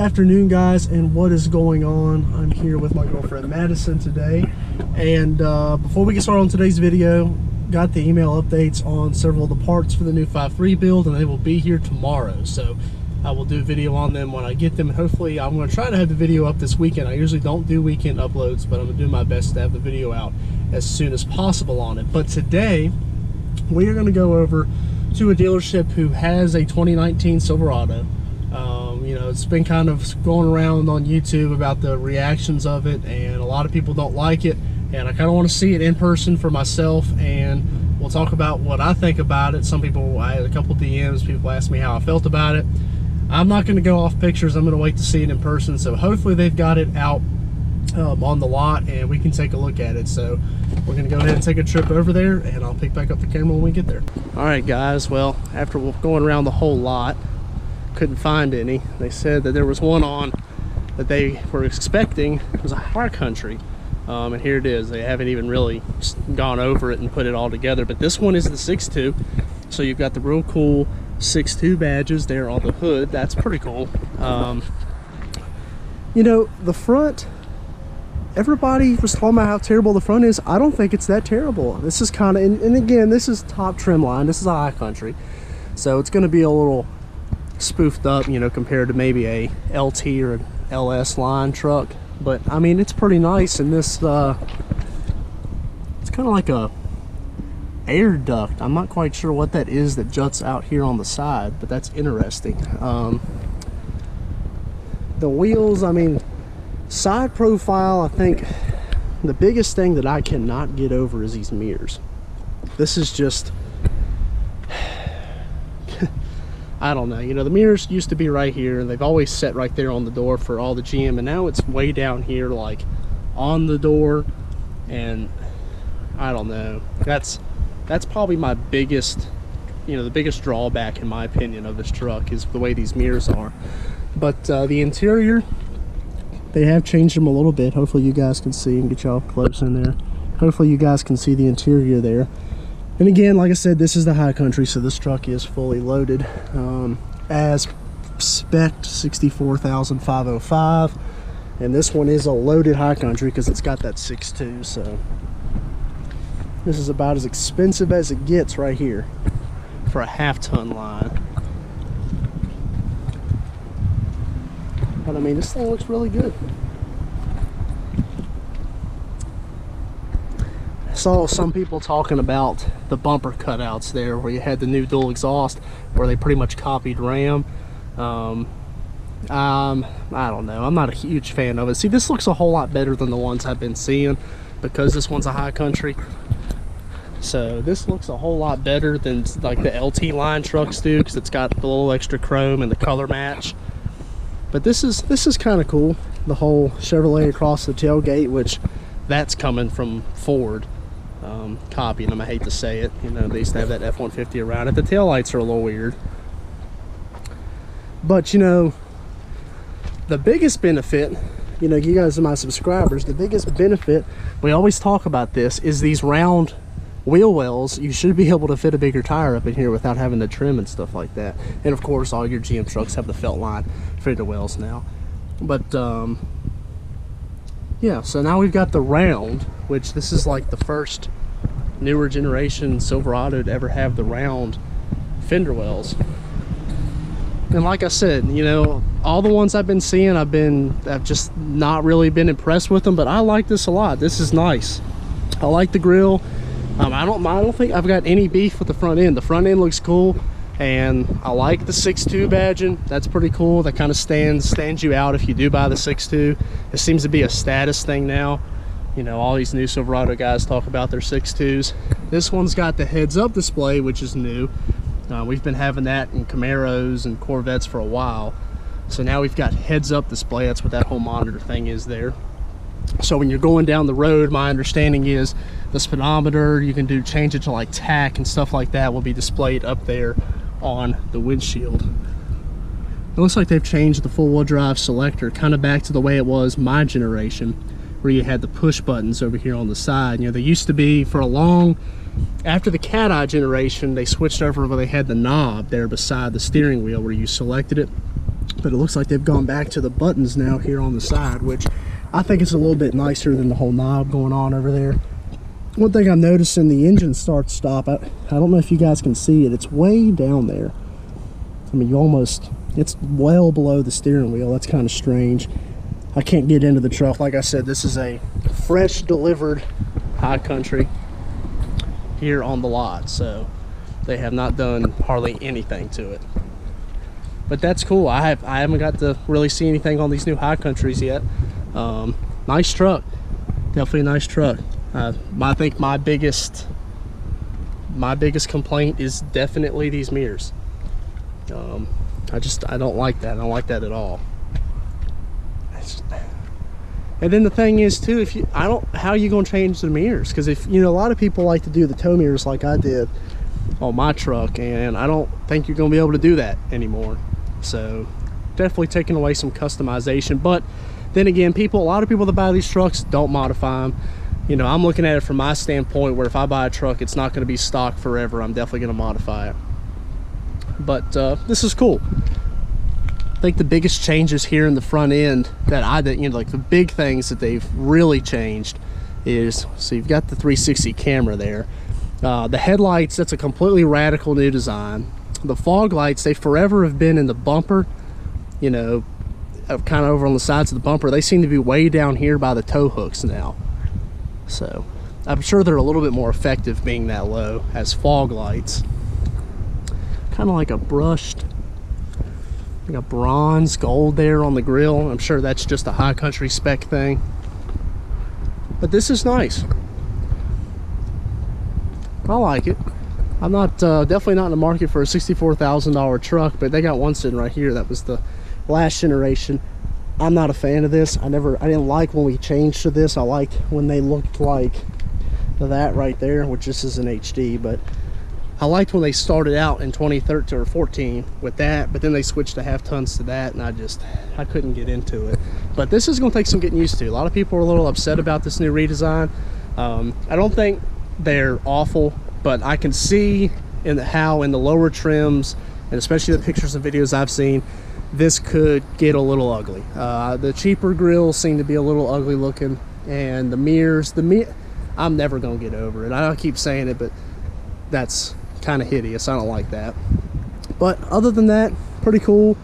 afternoon, guys, and what is going on? I'm here with my girlfriend Madison today, and before we get started on today's video, got the email updates on several of the parts for the new 5.3 build, and they will be here tomorrow. So I will do a video on them when I get them, and hopefully I'm going to try to have the video up this weekend. I usually don't do weekend uploads, but I'm going to do my best to have the video out as soon as possible on it. But today we are going to go over to a dealership who has a 2019 Silverado. You know, it's been kind of going around on YouTube about the reactions of it, and a lot of people don't like it, and I kind of want to see it in person for myself, and we'll talk about what I think about it. Some people, I had a couple DMs, people asked me how I felt about it. I'm not going to go off pictures. I'm going to wait to see it in person, so hopefully they've got it out on the lot and we can take a look at it. So we're going to go ahead and take a trip over there, and I'll pick back up the camera when we get there. All right, guys, well, after going around the whole lot, couldn't find any. They said that there was one on that they were expecting. It was a high country, and here it is. They haven't even really gone over it and put it all together, but this one is the 6.2, so you've got the real cool 6.2 badges there on the hood. That's pretty cool. You know, the front, everybody was talking about how terrible the front is. I don't think it's that terrible. This is kind of, and again, this is top trim line. This is a high country, so it's going to be a little spoofed up, you know, compared to maybe a LT or an LS line truck. But I mean, it's pretty nice. And this it's kind of like a air duct. I'm not quite sure what that is that juts out here on the side, but that's interesting. The wheels, I mean, side profile, I think the biggest thing that I cannot get over is these mirrors. This is just I don't know, you know, the mirrors used to be right here, and they've always set right there on the door for all the GM, and now it's way down here, like on the door, and I don't know. That's probably my biggest, you know, the biggest drawback in my opinion of this truck is the way these mirrors are. But the interior, they have changed them a little bit. Hopefully you guys can see and get y'all close in there. Hopefully you guys can see the interior there. And again, like I said, this is the high country, so this truck is fully loaded. As spec 64,505, and this one is a loaded high country because it's got that 6.2. So this is about as expensive as it gets right here for a half-ton line. But I mean, this thing looks really good. Saw some people talking about the bumper cutouts there where you had the new dual exhaust where they pretty much copied Ram. I don't know, I'm not a huge fan of it. See, this looks a whole lot better than the ones I've been seeing because this one's a high country. So this looks a whole lot better than like the LT line trucks do, because it's got the little extra chrome and the color match. But this is kind of cool, the whole Chevrolet across the tailgate, which that's coming from Ford. Copying them, I hate to say it. You know, they used to have that F-150 around it. The taillights are a little weird. But, you know, the biggest benefit, you know, you guys are my subscribers, the biggest benefit, we always talk about this, is these round wheel wells. You should be able to fit a bigger tire up in here without having to trim and stuff like that. And, of course, all your GM trucks have the felt line fender wells now. But, yeah, so now we've got the round, which this is like the first newer generation Silverado to ever have the round fender wells. And like I said, you know, all the ones I've been seeing, I've just not really been impressed with them, but I like this a lot. This is nice. I like the grill. I don't think I've got any beef with the front end. The front end looks cool, and I like the 6.2 badging. That's pretty cool. That kind of stands you out if you do buy the 6.2. It seems to be a status thing now. You know, all these new Silverado guys talk about their 6.2s. This one's got the heads-up display, which is new. We've been having that in Camaros and Corvettes for a while. So now we've got heads-up display. That's what that whole monitor thing is there. So when you're going down the road, my understanding is the speedometer, you can change it to like TAC and stuff like that, will be displayed up there on the windshield. It looks like they've changed the four-wheel drive selector kind of back to the way it was my generation, where you had the push buttons over here on the side. You know, they used to be for a long, after the cat eye generation, they switched over where they had the knob there beside the steering wheel where you selected it. but it looks like they've gone back to the buttons now here on the side, which I think it's a little bit nicer than the whole knob going on over there. One thing I'm noticing, the engine start stop, I don't know if you guys can see it, it's way down there. I mean, it's well below the steering wheel. That's kind of strange. I can't get into the truck. Like I said, this is a fresh delivered High Country here on the lot, so they have not done hardly anything to it. But that's cool. I haven't got to really see anything on these new High Countries yet. Nice truck, definitely a nice truck. I think my biggest complaint is definitely these mirrors. I don't like that. I don't like that at all. And then the thing is too, how are you gonna change the mirrors? Because if a lot of people like to do the tow mirrors like I did on my truck, and I don't think you're gonna be able to do that anymore. So definitely taking away some customization. But then again, a lot of people that buy these trucks don't modify them. I'm looking at it from my standpoint, where if I buy a truck, it's not going to be stock forever. I'm definitely going to modify it. But this is cool. I think the biggest changes here in the front end like the big things that they've really changed is, so you've got the 360 camera there. The headlights, that's a completely radical new design. The fog lights, they forever have been in the bumper, kind of over on the sides of the bumper. They seem to be way down here by the tow hooks now. So I'm sure they're a little bit more effective being that low as fog lights. Kind of like a brushed, like a bronze gold there on the grill. I'm sure that's just a High Country spec thing. But this is nice. I like it. I'm not definitely not in the market for a $64,000 truck, but they got one sitting right here. That was the last generation. I'm not a fan of this. I didn't like when we changed to this. I liked when they looked like that right there, which this is an HD, but I liked when they started out in 2013 or 14 with that, but then they switched to half tons to that, and I couldn't get into it. But this is going to take some getting used to. A lot of people are a little upset about this new redesign. I don't think they're awful, but I can see how in the lower trims, and especially the pictures and videos I've seen, this could get a little ugly. The cheaper grills seem to be a little ugly looking, and the mirrors, I'm never gonna get over it. I keep saying it, but that's kind of hideous. I don't like that. But other than that, pretty cool.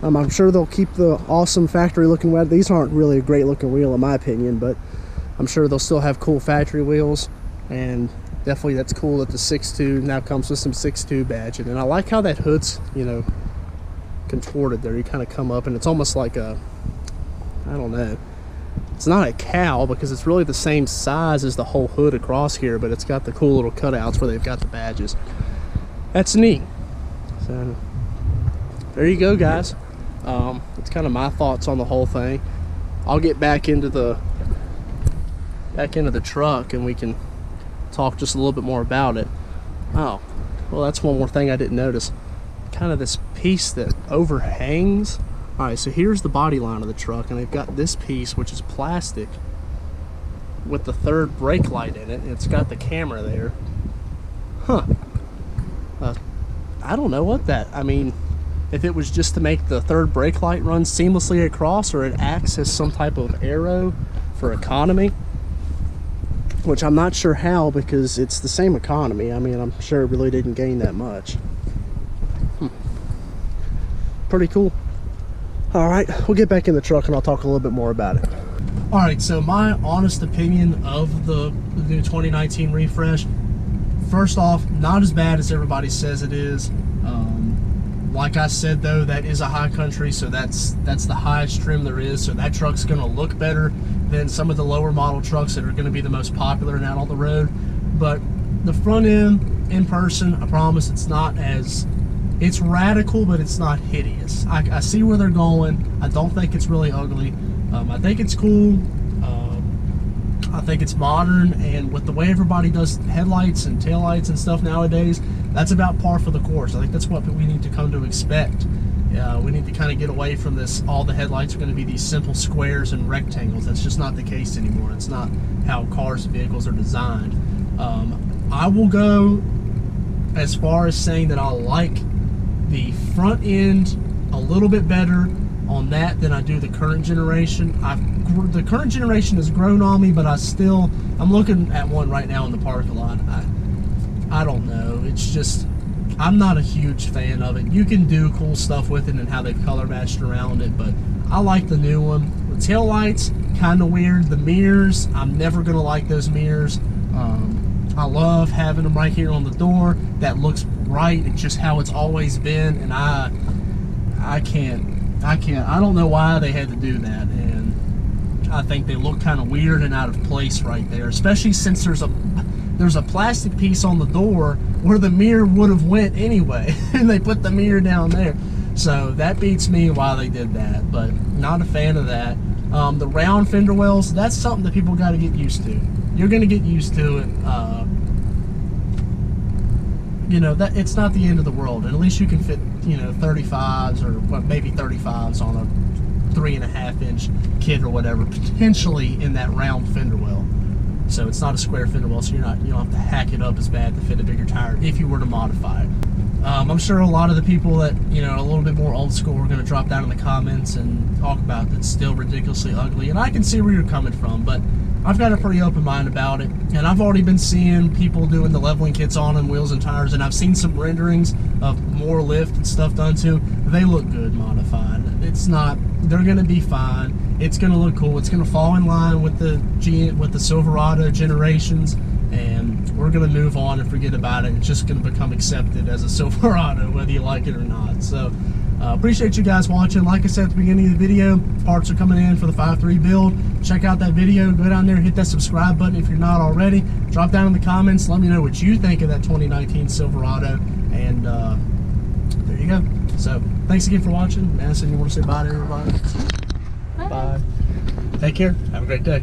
I'm sure they'll keep the awesome factory looking wheel. These aren't really a great looking wheel in my opinion, but I'm sure they'll still have cool factory wheels. And definitely that's cool that the 6.2 now comes with some 6.2 badging. And I like how that hood's contorted there. You kind of come up and it's almost like a, I don't know, it's not a cowl because it's really the same size as the whole hood across here, but it's got the cool little cutouts where they've got the badges. That's neat. So there you go, guys. It's kind of my thoughts on the whole thing. I'll get back into the truck and we can talk just a little bit more about it. Oh, well, that's one more thing I didn't notice. Kind of this piece that overhangs. All right, so here's the body line of the truck, and they've got this piece which is plastic with the third brake light in it. It's got the camera there. Huh. I don't know what that, I mean, if it was just to make the third brake light run seamlessly across, or it acts as some type of arrow for economy, which I'm not sure how, because it's the same economy. I mean, I'm sure it really didn't gain that much. Pretty cool. All right, we'll get back in the truck and I'll talk a little bit more about it. All right, so my honest opinion of the new 2019 refresh, first off, not as bad as everybody says it is. Like I said, though, that is a High Country, so that's the highest trim there is, so that truck's gonna look better than some of the lower model trucks that are gonna be the most popular and out on the road. But the front end, in person, I promise it's not as, it's radical, but it's not hideous. I see where they're going. I don't think it's really ugly. I think it's cool. I think it's modern, and with the way everybody does headlights and taillights and stuff nowadays, that's about par for the course. I think that's what we need to come to expect. We need to kind of get away from this, all the headlights are going to be these simple squares and rectangles. That's just not the case anymore. It's not how cars and vehicles are designed. I will go as far as saying that I like the front end a little bit better on that than I do the current generation. The current generation has grown on me, but I'm looking at one right now in the parking lot. I don't know. It's just, I'm not a huge fan of it. You can do cool stuff with it and how they've color matched around it, but I like the new one. The tail lights, kind of weird. The mirrors, I'm never gonna like those mirrors. I love having them right here on the door. That looks right. It's just how it's always been, and I don't know why they had to do that, and I think they look kind of weird and out of place right there, especially since there's a plastic piece on the door where the mirror would have went anyway, and they put the mirror down there. So that beats me why they did that, but not a fan of that. The round fender wells, that's something that people got to get used to. You're going to get used to it. You know, that it's not the end of the world, and at least you can fit, you know, 35s or maybe 35s on a 3.5-inch kit or whatever, potentially in that round fender well. So it's not a square fender well, so you don't have to hack it up as bad to fit a bigger tire if you were to modify it. I'm sure a lot of the people that, you know, a little bit more old school are going to drop down in the comments and talk about it's still ridiculously ugly, and I can see where you're coming from, but I've got a pretty open mind about it, and I've already been seeing people doing the leveling kits on them, wheels and tires, and I've seen some renderings of more lift and stuff done too. They look good modified. It's not, they're going to be fine. It's going to look cool. It's going to fall in line with the Silverado generations, and we're going to move on and forget about it. It's just going to become accepted as a Silverado, whether you like it or not. So appreciate you guys watching. Like I said at the beginning of the video, parts are coming in for the 5.3 build. Check out that video. Go down there, hit that subscribe button if you're not already. Drop down in the comments. Let me know what you think of that 2019 Silverado. And there you go. So thanks again for watching. Madison, you want to say bye to everybody? Bye. Bye. Take care. Have a great day.